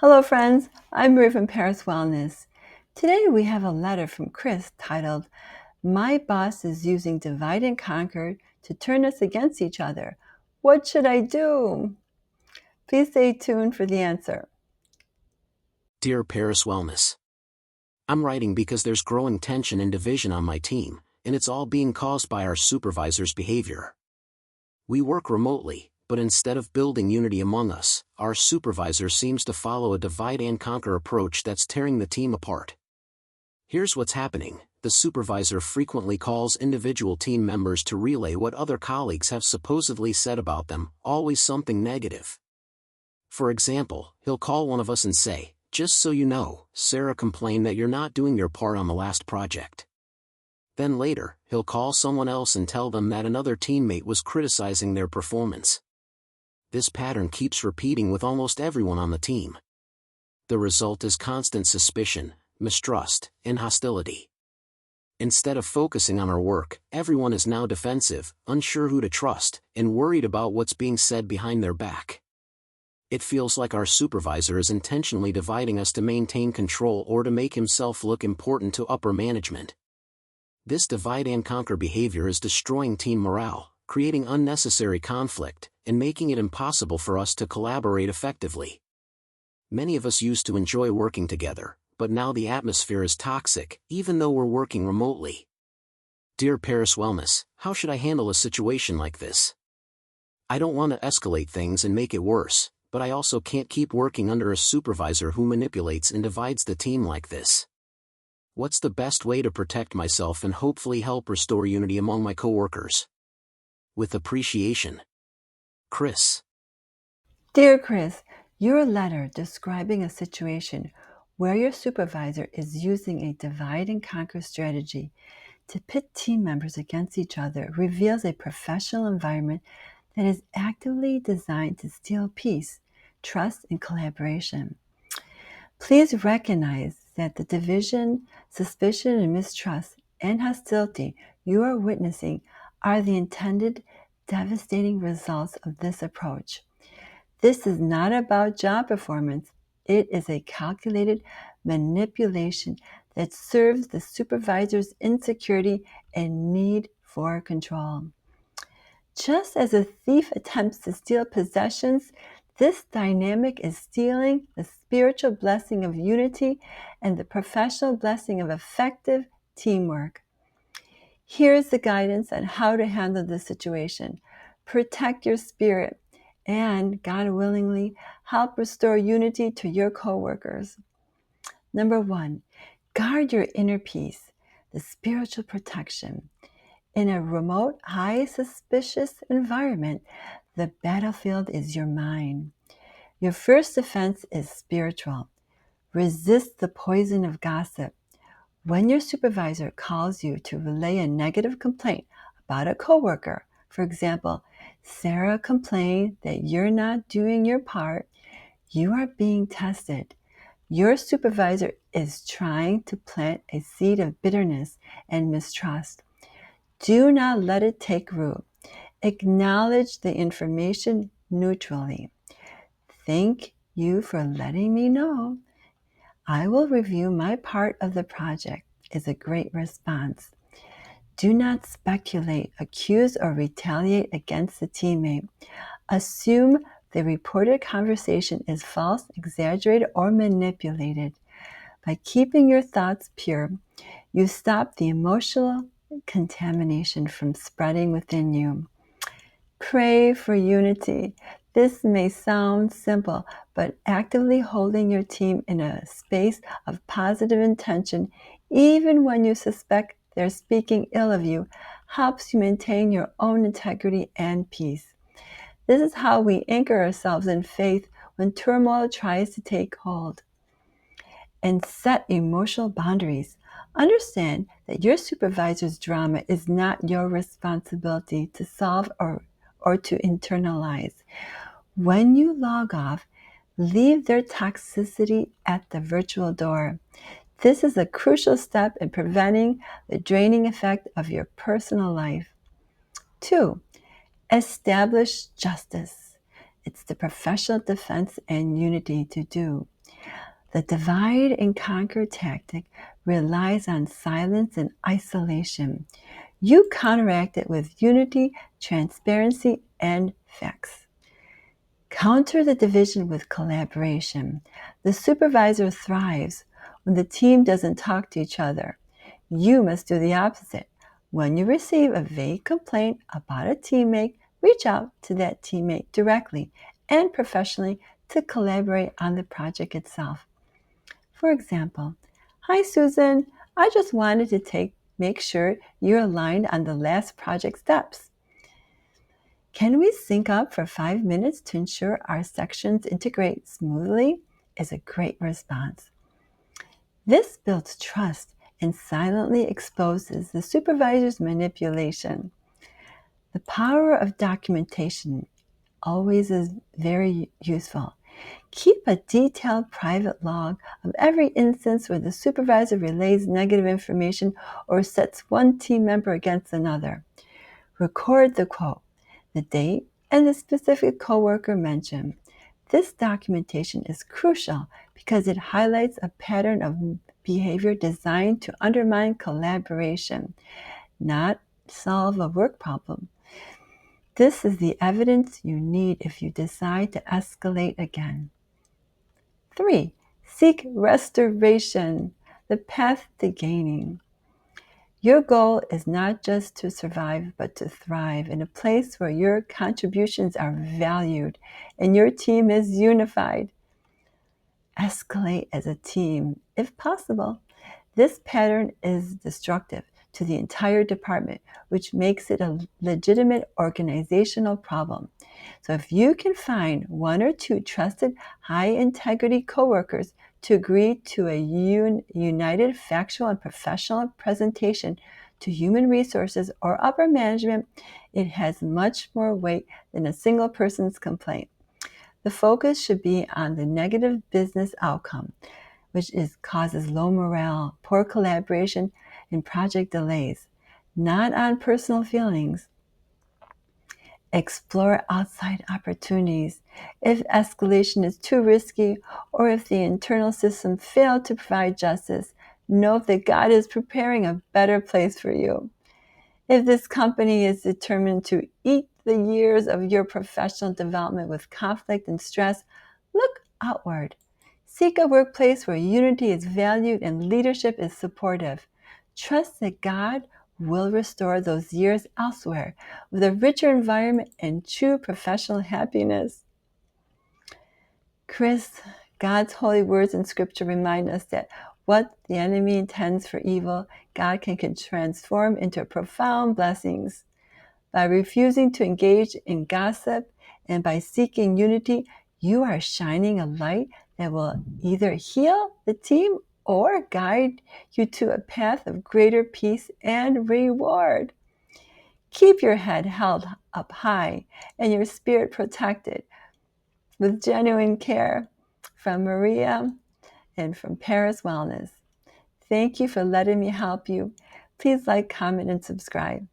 Hello, friends. I'm Marie from ParisWellness. Today we have a letter from Chris titled, My boss is using divide and conquer to turn us against each other. What should I do? Please stay tuned for the answer. Dear ParisWellness, I'm writing because there's growing tension and division on my team, and it's all being caused by our supervisor's behavior. We work remotely, but instead of building unity among us, our supervisor seems to follow a divide and conquer approach that's tearing the team apart. Here's what's happening. The supervisor frequently calls individual team members to relay what other colleagues have supposedly said about them, always something negative. For example, he'll call one of us and say, "Just so you know, Sarah complained that you're not doing your part on the last project." Then later, he'll call someone else and tell them that another teammate was criticizing their performance. This pattern keeps repeating with almost everyone on the team. The result is constant suspicion, mistrust, and hostility. Instead of focusing on our work, everyone is now defensive, unsure who to trust, and worried about what's being said behind their back. It feels like our supervisor is intentionally dividing us to maintain control or to make himself look important to upper management. This divide and conquer behavior is destroying team morale, creating unnecessary conflict, and making it impossible for us to collaborate effectively. Many of us used to enjoy working together, but now the atmosphere is toxic, even though we're working remotely. Dear ParisWellness, how should I handle a situation like this? I don't want to escalate things and make it worse, but I also can't keep working under a supervisor who manipulates and divides the team like this. What's the best way to protect myself and hopefully help restore unity among my coworkers? With appreciation, Chris. Dear Chris, your letter describing a situation where your supervisor is using a divide and conquer strategy to pit team members against each other reveals a professional environment that is actively designed to steal peace, trust, and collaboration. Please recognize that the division, suspicion, and mistrust and hostility you are witnessing are the intended devastating results of this approach. This is not about job performance. It is a calculated manipulation that serves the supervisor's insecurity and need for control. Just as a thief attempts to steal possessions, this dynamic is stealing the spiritual blessing of unity and the professional blessing of effective teamwork. Here's the guidance on how to handle this situation. Protect your spirit and, God willingly, help restore unity to your coworkers. Number 1, guard your inner peace, the spiritual protection. In a remote, high suspicious environment, the battlefield is your mind. Your first defense is spiritual. Resist the poison of gossip. When your supervisor calls you to relay a negative complaint about a coworker, for example, Sarah complained that you're not doing your part, you are being tested. Your supervisor is trying to plant a seed of bitterness and mistrust. Do not let it take root. Acknowledge the information neutrally. Thank you for letting me know. I will review my part of the project is a great response. Do not speculate, accuse, or retaliate against the teammate. Assume the reported conversation is false, exaggerated, or manipulated. By keeping your thoughts pure, you stop the emotional contamination from spreading within you. Pray for unity. This may sound simple, but actively holding your team in a space of positive intention, even when you suspect they're speaking ill of you, helps you maintain your own integrity and peace. This is how we anchor ourselves in faith when turmoil tries to take hold. And set emotional boundaries. Understand that your supervisor's drama is not your responsibility to solve or to internalize. When you log off, leave their toxicity at the virtual door. This is a crucial step in preventing the draining effect of your personal life. 2, establish justice. It's the professional defense and unity to do. The divide and conquer tactic relies on silence and isolation. You counteract it with unity, transparency, and facts. Counter the division with collaboration. The supervisor thrives when the team doesn't talk to each other. You must do the opposite. When you receive a vague complaint about a teammate, reach out to that teammate directly and professionally to collaborate on the project itself. For example, "Hi Susan, I just wanted to make sure you're aligned on the last project steps. Can we sync up for 5 minutes to ensure our sections integrate smoothly?" is a great response. This builds trust and silently exposes the supervisor's manipulation. The power of documentation always is very useful. Keep a detailed private log of every instance where the supervisor relays negative information or sets one team member against another. Record the quote, the date, and the specific coworker mentioned. This documentation is crucial because it highlights a pattern of behavior designed to undermine collaboration, not solve a work problem. This is the evidence you need if you decide to escalate again. 3. Seek restoration, the path to gaining. Your goal is not just to survive, but to thrive in a place where your contributions are valued and your team is unified. Escalate as a team, if possible. This pattern is destructive to the entire department, which makes it a legitimate organizational problem. So if you can find one or two trusted, high-integrity coworkers to agree to a united factual and professional presentation to human resources or upper management, it has much more weight than a single person's complaint. The focus should be on the negative business outcome, which causes low morale, poor collaboration, and project delays, not on personal feelings. Explore outside opportunities. If escalation is too risky or if the internal system failed to provide justice, know that God is preparing a better place for you. If this company is determined to eat the years of your professional development with conflict and stress, look outward. Seek a workplace where unity is valued and leadership is supportive. Trust that God will restore those years elsewhere with a richer environment and true professional happiness. Chris, God's holy words in Scripture remind us that what the enemy intends for evil, God can transform into profound blessings. By refusing to engage in gossip and by seeking unity, you are shining a light that will either heal the team or guide you to a path of greater peace and reward. Keep your head held up high and your spirit protected with genuine care. From Maria and from ParisWellness. Thank you for letting me help you. Please like, comment, and subscribe.